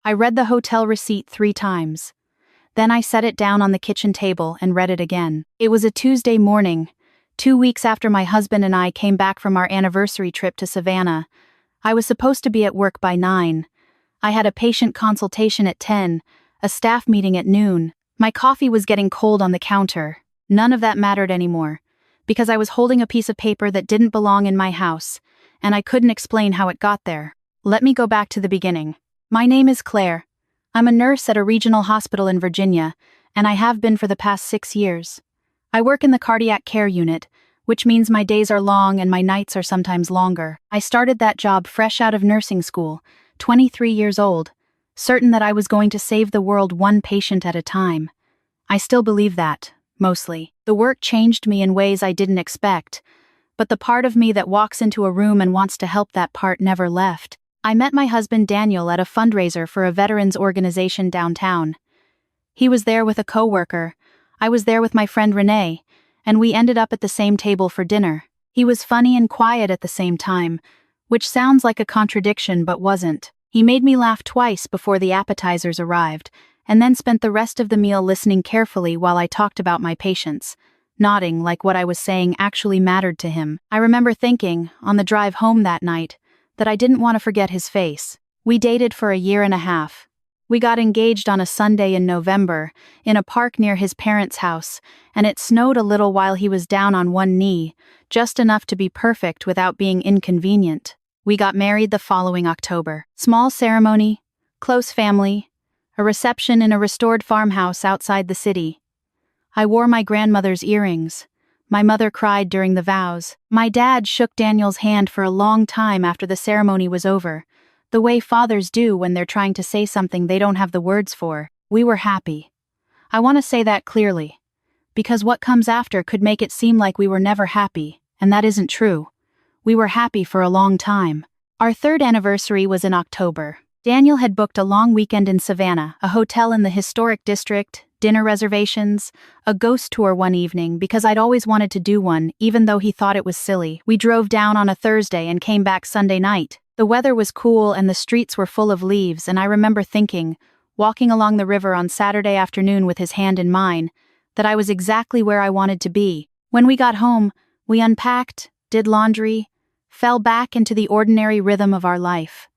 I read the hotel receipt 3 times. Then I set it down on the kitchen table and read it again. It was a Tuesday morning, 2 weeks after my husband and I came back from our anniversary trip to Savannah. I was supposed to be at work by 9. I had a patient consultation at 10, a staff meeting at noon. My coffee was getting cold on the counter. None of that mattered anymore, because I was holding a piece of paper that didn't belong in my house, and I couldn't explain how it got there. Let me go back to the beginning. My name is Claire. I'm a nurse at a regional hospital in Virginia, and I have been for the past 6 years. I work in the cardiac care unit, which means my days are long and my nights are sometimes longer. I started that job fresh out of nursing school, 23 years old, certain that I was going to save the world one patient at a time. I still believe that, mostly. The work changed me in ways I didn't expect, but the part of me that walks into a room and wants to help that part never left. I met my husband Daniel at a fundraiser for a veterans organization downtown. He was there with a coworker. I was there with my friend Renee, and we ended up at the same table for dinner. He was funny and quiet at the same time, which sounds like a contradiction but wasn't. He made me laugh twice before the appetizers arrived, and then spent the rest of the meal listening carefully while I talked about my patients, nodding like what I was saying actually mattered to him. I remember thinking, on the drive home that night, that I didn't want to forget his face. We dated for a year and a half. We got engaged on a Sunday in November, in a park near his parents' house, and it snowed a little while he was down on one knee, just enough to be perfect without being inconvenient. We got married the following October. Small ceremony, close family, a reception in a restored farmhouse outside the city. I wore my grandmother's earrings. My mother cried during the vows. My dad shook Daniel's hand for a long time after the ceremony was over, the way fathers do when they're trying to say something they don't have the words for. We were happy. I want to say that clearly, because what comes after could make it seem like we were never happy, and that isn't true. We were happy for a long time. Our 3rd anniversary was in October. Daniel had booked a long weekend in Savannah, a hotel in the historic district, dinner reservations, a ghost tour one evening because I'd always wanted to do one, even though he thought it was silly. We drove down on a Thursday and came back Sunday night. The weather was cool and the streets were full of leaves, and I remember thinking, walking along the river on Saturday afternoon with his hand in mine, that I was exactly where I wanted to be. When we got home, we unpacked, did laundry, fell back into the ordinary rhythm of our life.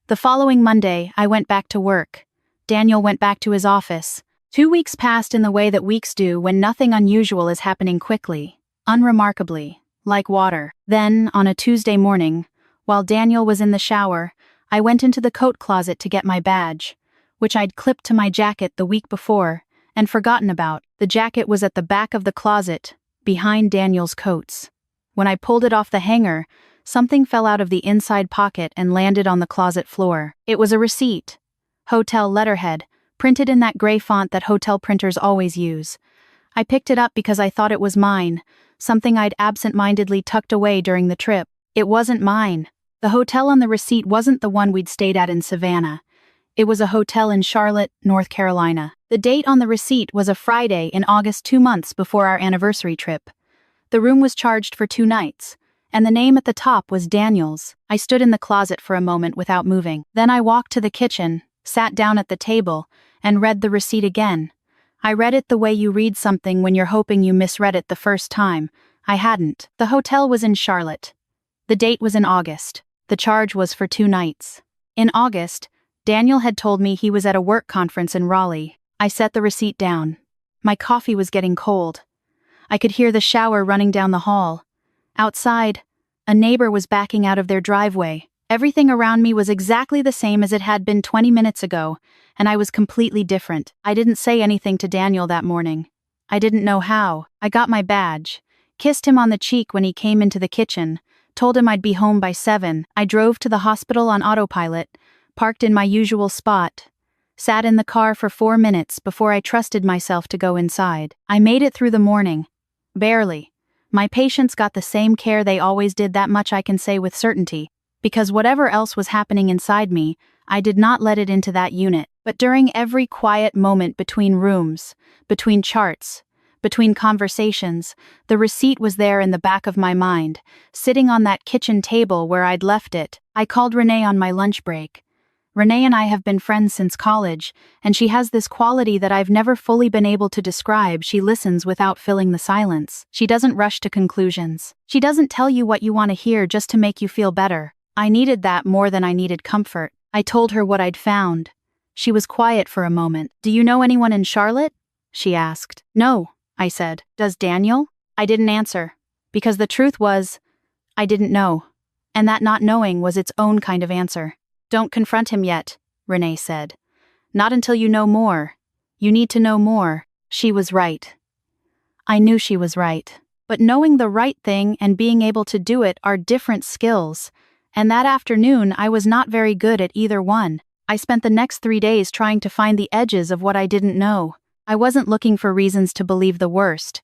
The following Monday, I went back to work. Daniel went back to his office. 2 weeks passed in the way that weeks do when nothing unusual is happening quickly, unremarkably, like water. Then, on a Tuesday morning, while Daniel was in the shower, I went into the coat closet to get my badge, which I'd clipped to my jacket the week before and forgotten about. The jacket was at the back of the closet, behind Daniel's coats. When I pulled it off the hanger, something fell out of the inside pocket and landed on the closet floor. It was a receipt. Hotel letterhead, printed in that gray font that hotel printers always use. I picked it up because I thought it was mine, something I'd absent-mindedly tucked away during the trip. It wasn't mine. The hotel on the receipt wasn't the one we'd stayed at in Savannah. It was a hotel in Charlotte, North Carolina. The date on the receipt was a Friday in August, 2 months before our anniversary trip. The room was charged for 2 nights, and the name at the top was Daniel's. I stood in the closet for a moment without moving. Then I walked to the kitchen, sat down at the table, and read the receipt again. I read it the way you read something when you're hoping you misread it the first time. I hadn't. The hotel was in Charlotte. The date was in August. The charge was for 2 nights. In August, Daniel had told me he was at a work conference in Raleigh. I set the receipt down. My coffee was getting cold. I could hear the shower running down the hall. Outside, a neighbor was backing out of their driveway. Everything around me was exactly the same as it had been 20 minutes ago, and I was completely different. I didn't say anything to Daniel that morning. I didn't know how. I got my badge, kissed him on the cheek when he came into the kitchen, told him I'd be home by 7. I drove to the hospital on autopilot, parked in my usual spot, sat in the car for 4 minutes before I trusted myself to go inside. I made it through the morning. Barely. My patients got the same care they always did, that much I can say with certainty, because whatever else was happening inside me, I did not let it into that unit. But during every quiet moment between rooms, between charts, between conversations, the receipt was there in the back of my mind, sitting on that kitchen table where I'd left it. I called Renee on my lunch break. Renee and I have been friends since college, and she has this quality that I've never fully been able to describe. She listens without filling the silence. She doesn't rush to conclusions. She doesn't tell you what you want to hear just to make you feel better. I needed that more than I needed comfort. I told her what I'd found. She was quiet for a moment. "Do you know anyone in Charlotte?" she asked. "No," I said. "Does Daniel?" I didn't answer, because the truth was, I didn't know. And that not knowing was its own kind of answer. "Don't confront him yet," Renee said. "Not until you know more. You need to know more." She was right. I knew she was right. But knowing the right thing and being able to do it are different skills. And that afternoon I was not very good at either one. I spent the next 3 days trying to find the edges of what I didn't know. I wasn't looking for reasons to believe the worst.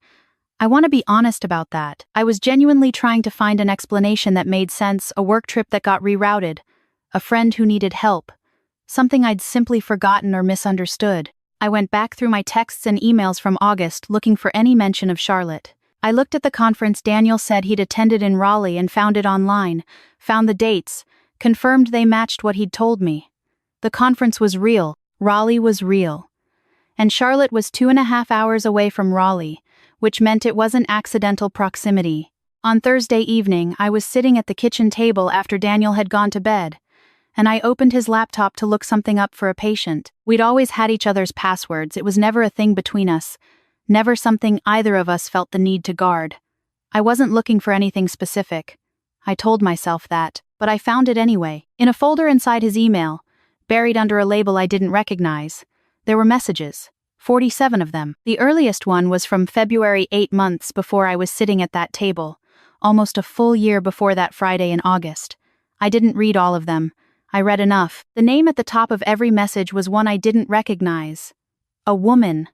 I want to be honest about that. I was genuinely trying to find an explanation that made sense, a work trip that got rerouted, a friend who needed help, something I'd simply forgotten or misunderstood. I went back through my texts and emails from August looking for any mention of Charlotte. I looked at the conference Daniel said he'd attended in Raleigh and found it online, found the dates, confirmed they matched what he'd told me. The conference was real. Raleigh was real. And Charlotte was 2.5 hours away from Raleigh, which meant it wasn't accidental proximity. On Thursday evening, I was sitting at the kitchen table after Daniel had gone to bed, and I opened his laptop to look something up for a patient. We'd always had each other's passwords. It was never a thing between us, never something either of us felt the need to guard. I wasn't looking for anything specific. I told myself that, but I found it anyway. In a folder inside his email, buried under a label I didn't recognize, there were messages. 47 of them. The earliest one was from February, 8 months before I was sitting at that table, almost a full year before that Friday in August. I didn't read all of them. I read enough. The name at the top of every message was one I didn't recognize. A woman.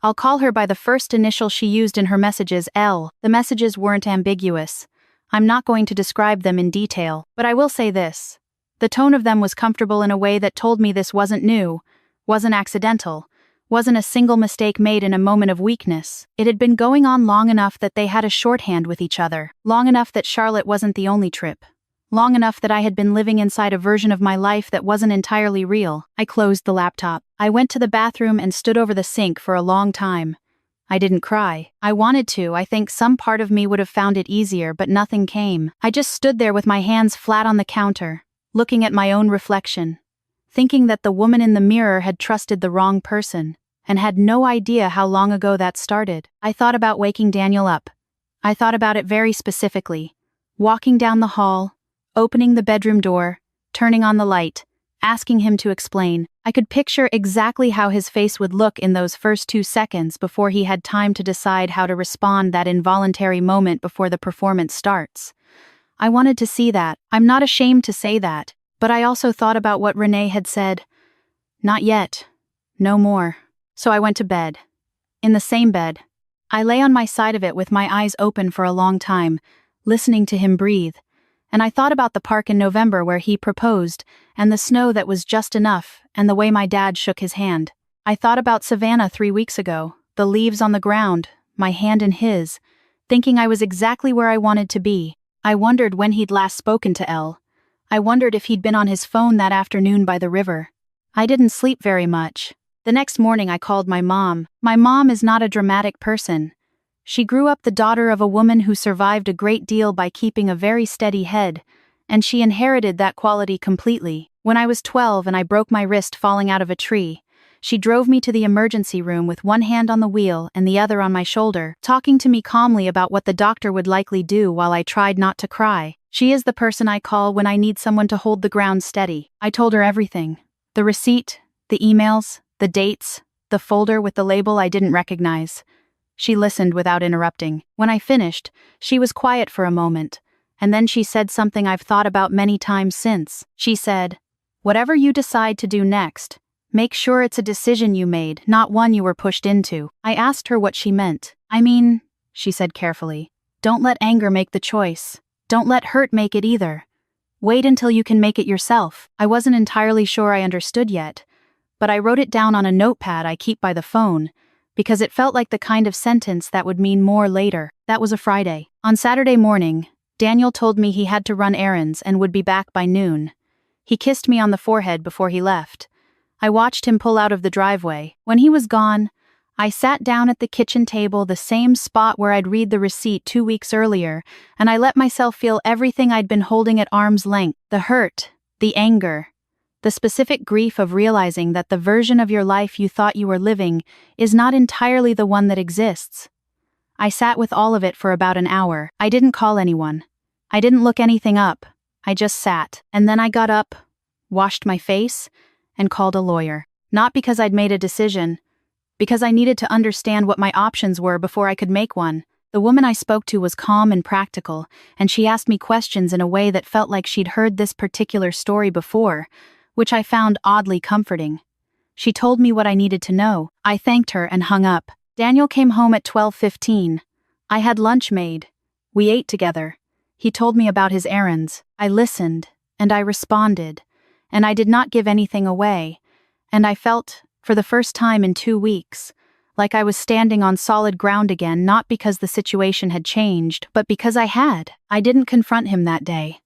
I'll call her by the first initial she used in her messages, L. The messages weren't ambiguous. I'm not going to describe them in detail, but I will say this. The tone of them was comfortable in a way that told me this wasn't new, wasn't accidental, wasn't a single mistake made in a moment of weakness. It had been going on long enough that they had a shorthand with each other, long enough that Charlotte wasn't the only trip, long enough that I had been living inside a version of my life that wasn't entirely real. I closed the laptop. I went to the bathroom and stood over the sink for a long time. I didn't cry. I wanted to. I think some part of me would have found it easier, but nothing came. I just stood there with my hands flat on the counter, looking at my own reflection, thinking that the woman in the mirror had trusted the wrong person, and had no idea how long ago that started. I thought about waking Daniel up. I thought about it very specifically. Walking down the hall, opening the bedroom door, turning on the light, asking him to explain. I could picture exactly how his face would look in those first 2 seconds before he had time to decide how to respond, that involuntary moment before the performance starts. I wanted to see that. I'm not ashamed to say that. But I also thought about what Renee had said. Not yet. No more. So I went to bed. In the same bed. I lay on my side of it with my eyes open for a long time, listening to him breathe. And I thought about the park in November where he proposed, and the snow that was just enough, and the way my dad shook his hand. I thought about Savannah 3 weeks ago, the leaves on the ground, my hand in his, thinking I was exactly where I wanted to be. I wondered when he'd last spoken to Elle. I wondered if he'd been on his phone that afternoon by the river. I didn't sleep very much. The next morning I called my mom. My mom is not a dramatic person. She grew up the daughter of a woman who survived a great deal by keeping a very steady head, and she inherited that quality completely. When I was 12 and I broke my wrist falling out of a tree, she drove me to the emergency room with one hand on the wheel and the other on my shoulder, talking to me calmly about what the doctor would likely do while I tried not to cry. She is the person I call when I need someone to hold the ground steady. I told her everything. The receipt, the emails, the dates, the folder with the label I didn't recognize. She listened without interrupting. When I finished, she was quiet for a moment, and then she said something I've thought about many times since. She said, "Whatever you decide to do next, make sure it's a decision you made, not one you were pushed into." I asked her what she meant. "I mean," she said carefully, "don't let anger make the choice. Don't let hurt make it either. Wait until you can make it yourself." I wasn't entirely sure I understood yet, but I wrote it down on a notepad I keep by the phone, because it felt like the kind of sentence that would mean more later. That was a Friday. On Saturday morning, Daniel told me he had to run errands and would be back by noon. He kissed me on the forehead before he left. I watched him pull out of the driveway. When he was gone, I sat down at the kitchen table, the same spot where I'd read the receipt 2 weeks earlier, and I let myself feel everything I'd been holding at arm's length: the hurt, the anger, the specific grief of realizing that the version of your life you thought you were living is not entirely the one that exists. I sat with all of it for about an hour. I didn't call anyone. I didn't look anything up. I just sat, and then I got up, washed my face, and called a lawyer. Not because I'd made a decision, because I needed to understand what my options were before I could make one. The woman I spoke to was calm and practical, and she asked me questions in a way that felt like she'd heard this particular story before, which I found oddly comforting. She told me what I needed to know. I thanked her and hung up. Daniel came home at 12:15. I had lunch made. We ate together. He told me about his errands. I listened, and I responded, and I did not give anything away, and I felt, for the first time in 2 weeks, like I was standing on solid ground again, not because the situation had changed, but because I had. I didn't confront him that day.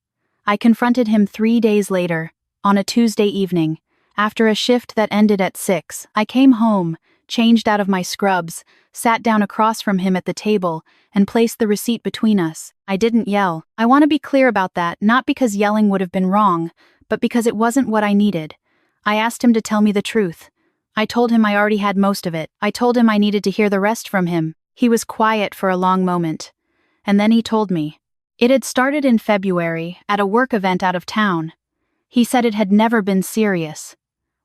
I confronted him 3 days later, on a Tuesday evening, after a shift that ended at 6. I came home, changed out of my scrubs, sat down across from him at the table, and placed the receipt between us. I didn't yell. I want to be clear about that, not because yelling would have been wrong, but because it wasn't what I needed. I asked him to tell me the truth. I told him I already had most of it. I told him I needed to hear the rest from him. He was quiet for a long moment. And then he told me. It had started in February, at a work event out of town. He said it had never been serious,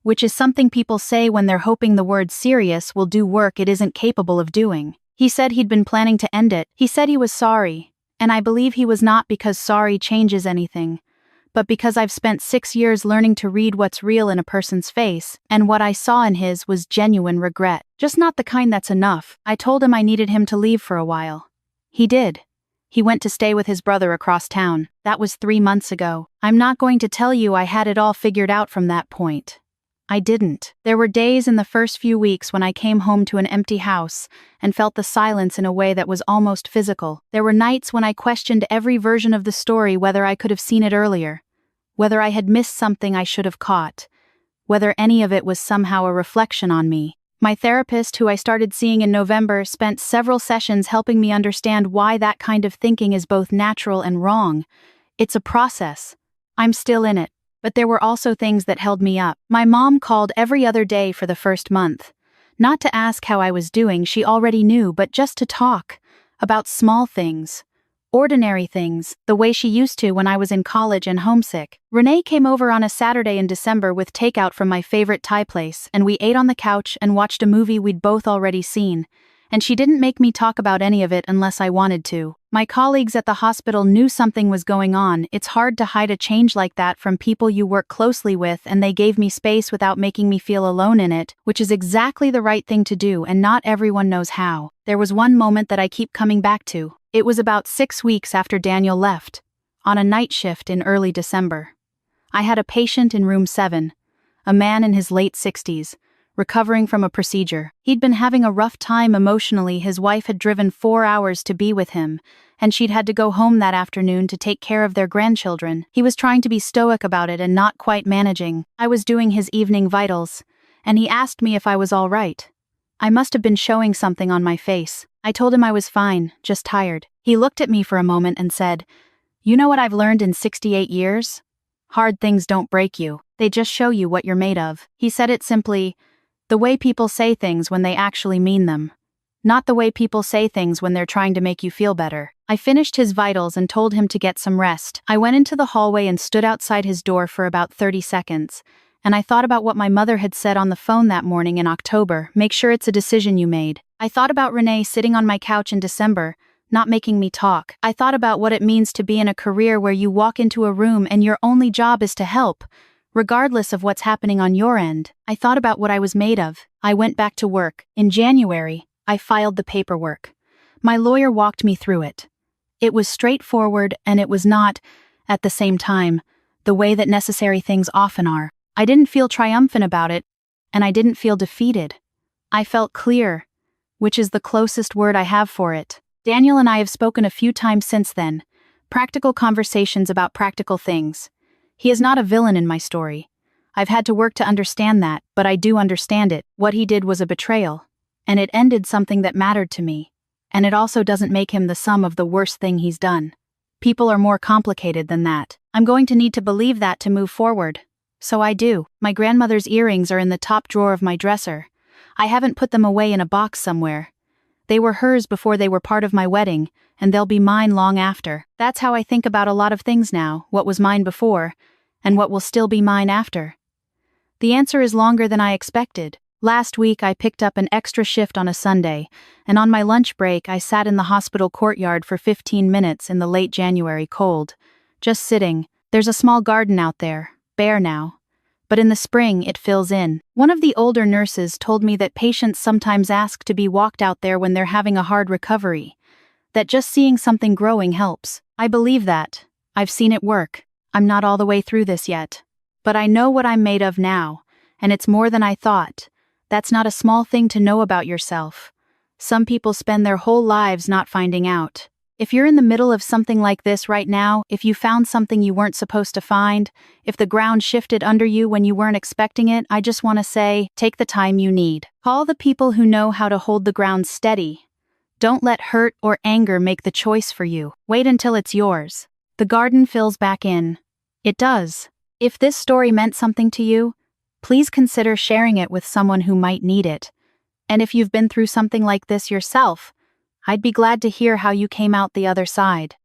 which is something people say when they're hoping the word serious will do work it isn't capable of doing. He said he'd been planning to end it. He said he was sorry, and I believe he was not because sorry changes anything, but because I've spent 6 years learning to read what's real in a person's face, and what I saw in his was genuine regret. Just not the kind that's enough. I told him I needed him to leave for a while. He did. He went to stay with his brother across town. That was 3 months ago. I'm not going to tell you I had it all figured out from that point. I didn't. There were days in the first few weeks when I came home to an empty house and felt the silence in a way that was almost physical. There were nights when I questioned every version of the story, whether I could have seen it earlier, whether I had missed something I should have caught, whether any of it was somehow a reflection on me. My therapist, who I started seeing in November, spent several sessions helping me understand why that kind of thinking is both natural and wrong. It's a process. I'm still in it. But there were also things that held me up. My mom called every other day for the first month. Not to ask how I was doing, she already knew, but just to talk. About small things. Ordinary things, the way she used to when I was in college and homesick. Renee came over on a Saturday in December with takeout from my favorite Thai place, and we ate on the couch and watched a movie we'd both already seen. And she didn't make me talk about any of it unless I wanted to. My colleagues at the hospital knew something was going on. It's hard to hide a change like that from people you work closely with, and they gave me space without making me feel alone in it, which is exactly the right thing to do, and not everyone knows how. There was one moment that I keep coming back to. It was about 6 weeks after Daniel left, on a night shift in early December. I had a patient in room 7, a man in his late 60s, recovering from a procedure. He'd been having a rough time emotionally. His wife had driven 4 hours to be with him, and she'd had to go home that afternoon to take care of their grandchildren. He was trying to be stoic about it and not quite managing. I was doing his evening vitals, and he asked me if I was all right. I must have been showing something on my face. I told him I was fine, just tired. He looked at me for a moment and said, "You know what I've learned in 68 years? Hard things don't break you. They just show you what you're made of." He said it simply, the way people say things when they actually mean them. Not the way people say things when they're trying to make you feel better. I finished his vitals and told him to get some rest. I went into the hallway and stood outside his door for about 30 seconds, and I thought about what my mother had said on the phone that morning in October: make sure it's a decision you made. I thought about Renee sitting on my couch in December, not making me talk. I thought about what it means to be in a career where you walk into a room and your only job is to help, regardless of what's happening on your end. I thought about what I was made of. I went back to work. In January, I filed the paperwork. My lawyer walked me through it. It was straightforward, and it was not, at the same time, the way that necessary things often are. I didn't feel triumphant about it, and I didn't feel defeated. I felt clear, which is the closest word I have for it. Daniel and I have spoken a few times since then, practical conversations about practical things. He is not a villain in my story. I've had to work to understand that, but I do understand it. What he did was a betrayal. And it ended something that mattered to me. And it also doesn't make him the sum of the worst thing he's done. People are more complicated than that. I'm going to need to believe that to move forward. So I do. My grandmother's earrings are in the top drawer of my dresser. I haven't put them away in a box somewhere. They were hers before they were part of my wedding, and they'll be mine long after. That's how I think about a lot of things now, what was mine before, and what will still be mine after. The answer is longer than I expected. Last week I picked up an extra shift on a Sunday, and on my lunch break I sat in the hospital courtyard for 15 minutes in the late January cold. Just sitting. There's a small garden out there, bare now. But in the spring it fills in. One of the older nurses told me that patients sometimes ask to be walked out there when they're having a hard recovery. That just seeing something growing helps. I believe that. I've seen it work. I'm not all the way through this yet. But I know what I'm made of now, and it's more than I thought. That's not a small thing to know about yourself. Some people spend their whole lives not finding out. If you're in the middle of something like this right now, if you found something you weren't supposed to find, if the ground shifted under you when you weren't expecting it, I just want to say, take the time you need. Call the people who know how to hold the ground steady. Don't let hurt or anger make the choice for you. Wait until it's yours. The garden fills back in. It does. If this story meant something to you, please consider sharing it with someone who might need it. And if you've been through something like this yourself, I'd be glad to hear how you came out the other side.